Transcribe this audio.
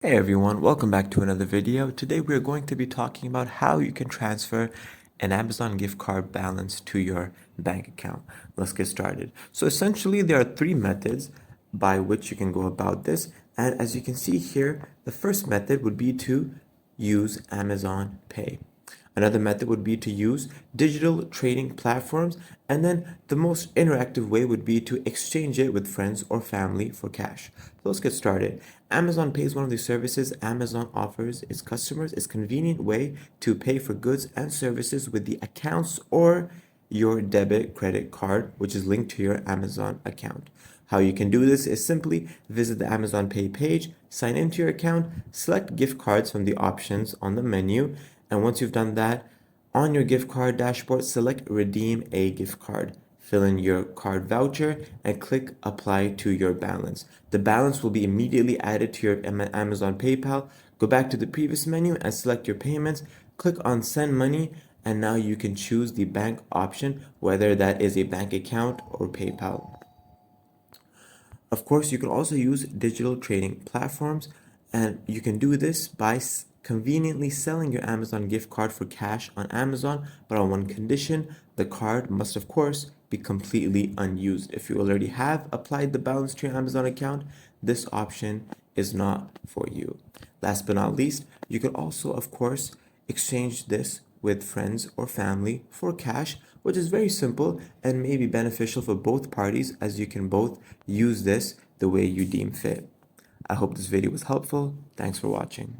Hey everyone, welcome back to another video. Today we're going to be talking about how you can transfer an Amazon gift card balance to your bank account. Let's get started. So essentially there are three methods by which you can go about this. And as you can see here, the first method would be to use Amazon Pay. Another method would be to use digital trading platforms, and then the most interactive way would be to exchange it with friends or family for cash. So let's get started. Amazon Pay is one of the services Amazon offers its customers. It's a convenient way to pay for goods and services with the accounts or your debit credit card, which is linked to your Amazon account. How you can do this is simply visit the Amazon Pay page, sign into your account, select gift cards from the options on the menu, and once you've done that, on your gift card dashboard, select Redeem a Gift Card. Fill in your card voucher and click Apply to your balance. The balance will be immediately added to your Amazon PayPal. Go back to the previous menu and select your payments. Click on Send Money, and now you can choose the bank option, whether that is a bank account or PayPal. Of course, you can also use digital trading platforms, and you can do this by conveniently selling your Amazon gift card for cash on Amazon, but on one condition: the card must, of course, be completely unused. If you already have applied the balance to your Amazon account, this option is not for you. Last but not least, you can also, of course, exchange this with friends or family for cash, which is very simple and may be beneficial for both parties, as you can both use this the way you deem fit. I hope this video was helpful. Thanks for watching.